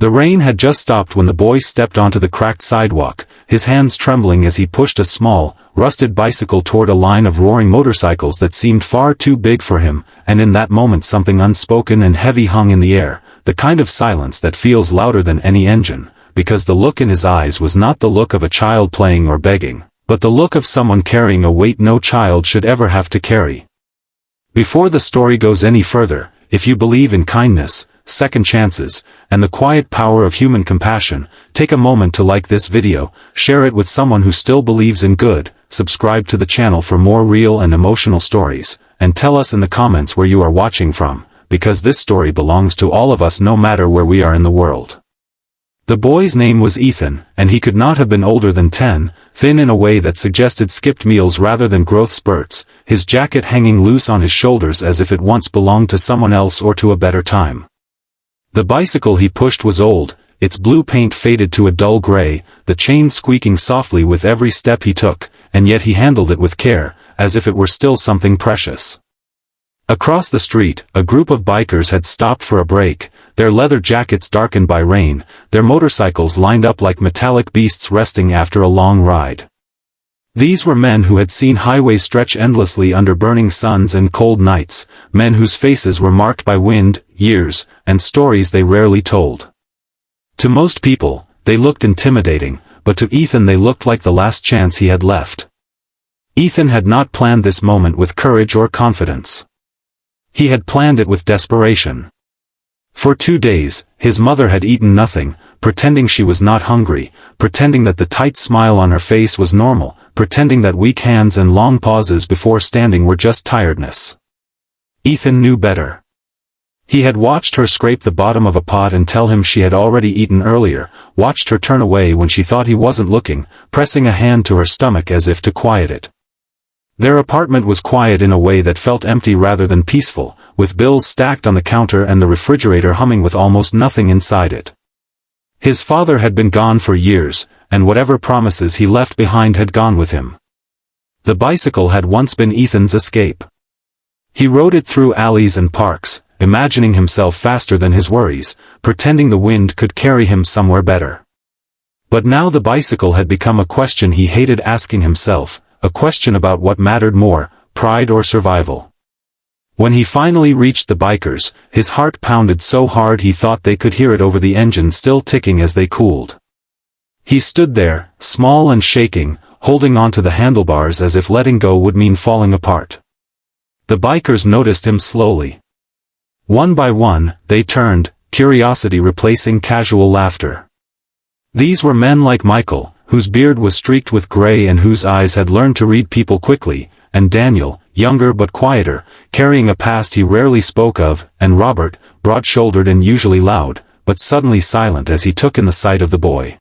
The rain had just stopped when the boy stepped onto the cracked sidewalk, his hands trembling as he pushed a small, rusted bicycle toward a line of roaring motorcycles that seemed far too big for him, and in that moment something unspoken and heavy hung in the air, the kind of silence that feels louder than any engine, because the look in his eyes was not the look of a child playing or begging, but the look of someone carrying a weight no child should ever have to carry. Before the story goes any further, if you believe in kindness, second chances, and the quiet power of human compassion, take a moment to like this video, share it with someone who still believes in good, subscribe to the channel for more real and emotional stories, and tell us in the comments where you are watching from, because this story belongs to all of us no matter where we are in the world. The boy's name was Ethan, and he could not have been older than 10, thin in a way that suggested skipped meals rather than growth spurts, his jacket hanging loose on his shoulders as if it once belonged to someone else or to a better time. The bicycle he pushed was old, its blue paint faded to a dull gray, the chain squeaking softly with every step he took, and yet he handled it with care, as if it were still something precious. Across the street, a group of bikers had stopped for a break, their leather jackets darkened by rain, their motorcycles lined up like metallic beasts resting after a long ride. These were men who had seen highways stretch endlessly under burning suns and cold nights, men whose faces were marked by wind, years, and stories they rarely told. To most people, they looked intimidating, but to Ethan they looked like the last chance he had left. Ethan had not planned this moment with courage or confidence. He had planned it with desperation. For 2 days, his mother had eaten nothing, pretending she was not hungry, pretending that the tight smile on her face was normal, pretending that weak hands and long pauses before standing were just tiredness. Ethan knew better. He had watched her scrape the bottom of a pot and tell him she had already eaten earlier, watched her turn away when she thought he wasn't looking, pressing a hand to her stomach as if to quiet it. Their apartment was quiet in a way that felt empty rather than peaceful, with bills stacked on the counter and the refrigerator humming with almost nothing inside it. His father had been gone for years, and whatever promises he left behind had gone with him. The bicycle had once been Ethan's escape. He rode it through alleys and parks, imagining himself faster than his worries, pretending the wind could carry him somewhere better. But now the bicycle had become a question he hated asking himself, a question about what mattered more, pride or survival. When he finally reached the bikers, his heart pounded so hard he thought they could hear it over the engine still ticking as they cooled. He stood there, small and shaking, holding onto the handlebars as if letting go would mean falling apart. The bikers noticed him slowly. One by one, they turned, curiosity replacing casual laughter. These were men like Michael, whose beard was streaked with gray and whose eyes had learned to read people quickly, and Daniel, younger but quieter, carrying a past he rarely spoke of, and Robert, broad-shouldered and usually loud, but suddenly silent as he took in the sight of the boy.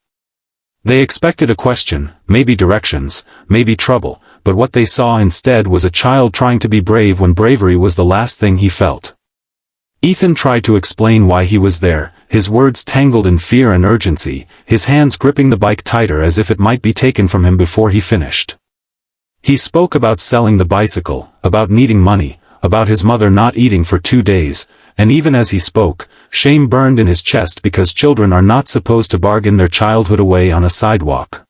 They expected a question, maybe directions, maybe trouble, but what they saw instead was a child trying to be brave when bravery was the last thing he felt. Ethan tried to explain why he was there, his words tangled in fear and urgency, his hands gripping the bike tighter as if it might be taken from him before he finished. He spoke about selling the bicycle, about needing money, about his mother not eating for 2 days, and even as he spoke, shame burned in his chest because children are not supposed to bargain their childhood away on a sidewalk.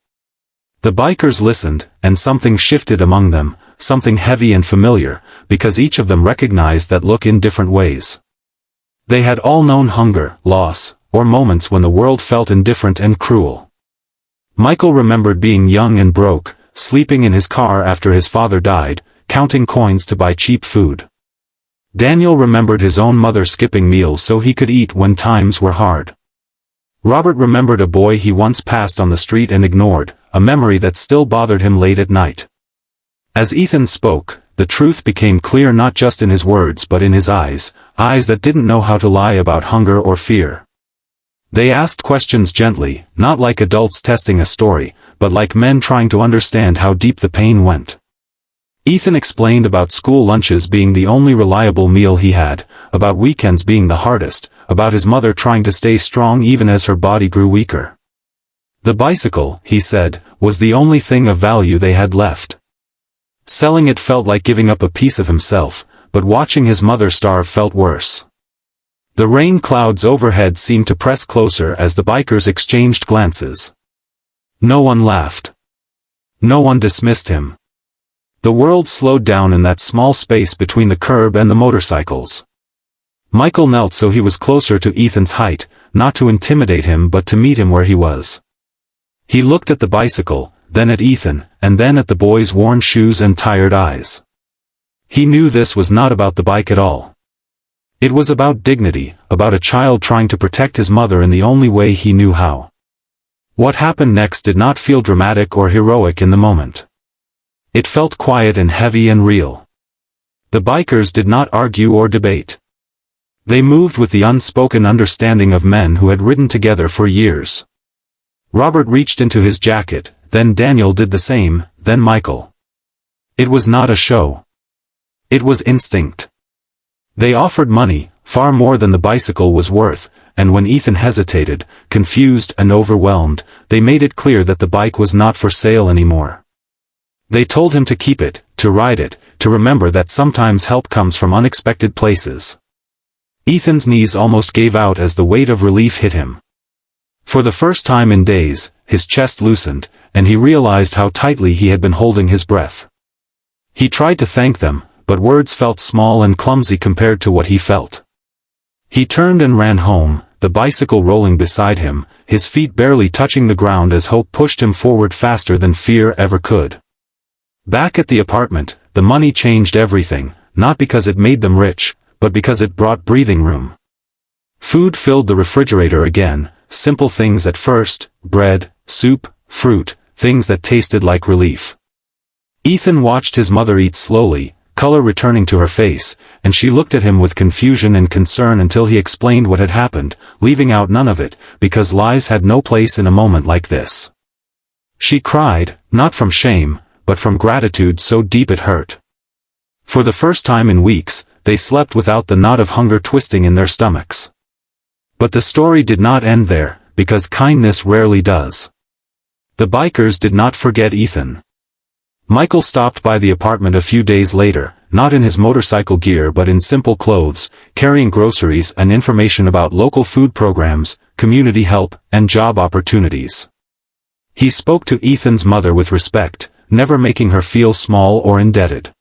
The bikers listened, and something shifted among them, something heavy and familiar, because each of them recognized that look in different ways. They had all known hunger, loss, or moments when the world felt indifferent and cruel. Michael remembered being young and broke, sleeping in his car after his father died, counting coins to buy cheap food. Daniel remembered his own mother skipping meals so he could eat when times were hard. Robert remembered a boy he once passed on the street and ignored, a memory that still bothered him late at night. As Ethan spoke, the truth became clear not just in his words but in his eyes, eyes that didn't know how to lie about hunger or fear. They asked questions gently, not like adults testing a story, but like men trying to understand how deep the pain went. Ethan explained about school lunches being the only reliable meal he had, about weekends being the hardest, about his mother trying to stay strong even as her body grew weaker. The bicycle, he said, was the only thing of value they had left. Selling it felt like giving up a piece of himself, but watching his mother starve felt worse. The rain clouds overhead seemed to press closer as the bikers exchanged glances. No one laughed. No one dismissed him. The world slowed down in that small space between the curb and the motorcycles. Michael knelt so he was closer to Ethan's height, not to intimidate him but to meet him where he was. He looked at the bicycle, then at Ethan, and then at the boy's worn shoes and tired eyes. He knew this was not about the bike at all. It was about dignity, about a child trying to protect his mother in the only way he knew how. What happened next did not feel dramatic or heroic in the moment. It felt quiet and heavy and real. The bikers did not argue or debate. They moved with the unspoken understanding of men who had ridden together for years. Robert reached into his jacket, then Daniel did the same, then Michael. It was not a show. It was instinct. They offered money, far more than the bicycle was worth, and when Ethan hesitated, confused and overwhelmed, they made it clear that the bike was not for sale anymore. They told him to keep it, to ride it, to remember that sometimes help comes from unexpected places. Ethan's knees almost gave out as the weight of relief hit him. For the first time in days, his chest loosened, and he realized how tightly he had been holding his breath. He tried to thank them, but words felt small and clumsy compared to what he felt. He turned and ran home, the bicycle rolling beside him, his feet barely touching the ground as hope pushed him forward faster than fear ever could. Back at the apartment, the money changed everything, not because it made them rich, but because it brought breathing room. Food filled the refrigerator again, simple things at first, bread, soup, fruit, things that tasted like relief. Ethan watched his mother eat slowly, color returning to her face, and she looked at him with confusion and concern until he explained what had happened, leaving out none of it, because lies had no place in a moment like this. She cried, not from shame, but from gratitude so deep it hurt. For the first time in weeks, they slept without the knot of hunger twisting in their stomachs. But the story did not end there, because kindness rarely does. The bikers did not forget Ethan. Michael stopped by the apartment a few days later, not in his motorcycle gear but in simple clothes, carrying groceries and information about local food programs, community help, and job opportunities. He spoke to Ethan's mother with respect, never making her feel small or indebted.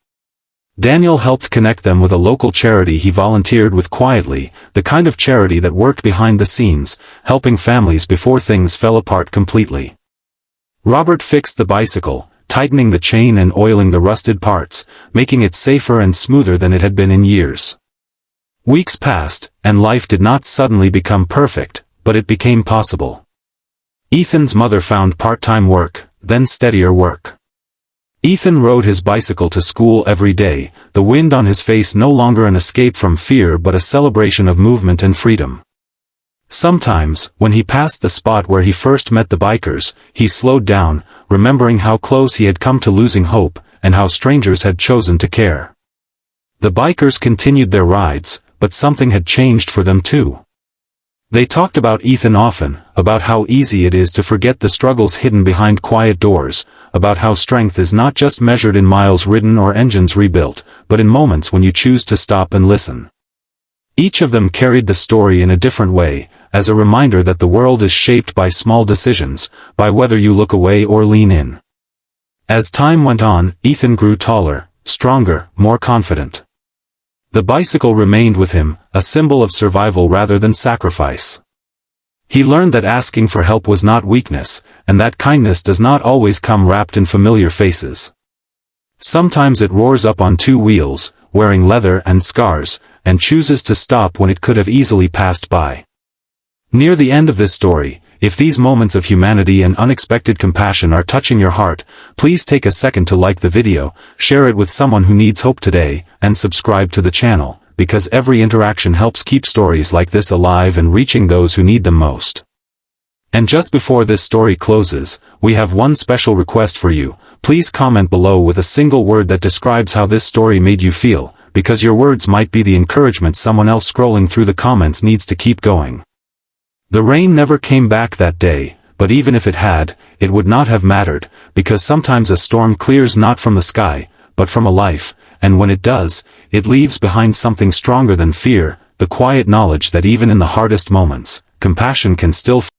Daniel helped connect them with a local charity he volunteered with quietly, the kind of charity that worked behind the scenes, helping families before things fell apart completely. Robert fixed the bicycle, tightening the chain and oiling the rusted parts, making it safer and smoother than it had been in years. Weeks passed, and life did not suddenly become perfect, but it became possible. Ethan's mother found part-time work, then steadier work. Ethan rode his bicycle to school every day, the wind on his face no longer an escape from fear but a celebration of movement and freedom. Sometimes, when he passed the spot where he first met the bikers, he slowed down, remembering how close he had come to losing hope, and how strangers had chosen to care. The bikers continued their rides, but something had changed for them too. They talked about Ethan often, about how easy it is to forget the struggles hidden behind quiet doors, about how strength is not just measured in miles ridden or engines rebuilt, but in moments when you choose to stop and listen. Each of them carried the story in a different way, as a reminder that the world is shaped by small decisions, by whether you look away or lean in. As time went on, Ethan grew taller, stronger, more confident. The bicycle remained with him, a symbol of survival rather than sacrifice. He learned that asking for help was not weakness, and that kindness does not always come wrapped in familiar faces. Sometimes it roars up on two wheels, wearing leather and scars, and chooses to stop when it could have easily passed by. Near the end of this story, if these moments of humanity and unexpected compassion are touching your heart, please take a second to like the video, share it with someone who needs hope today, and subscribe to the channel, because every interaction helps keep stories like this alive and reaching those who need them most. And just before this story closes, we have one special request for you. Please comment below with a single word that describes how this story made you feel, because your words might be the encouragement someone else scrolling through the comments needs to keep going. The rain never came back that day, but even if it had, it would not have mattered, because sometimes a storm clears not from the sky, but from a life, and when it does, it leaves behind something stronger than fear, the quiet knowledge that even in the hardest moments, compassion can still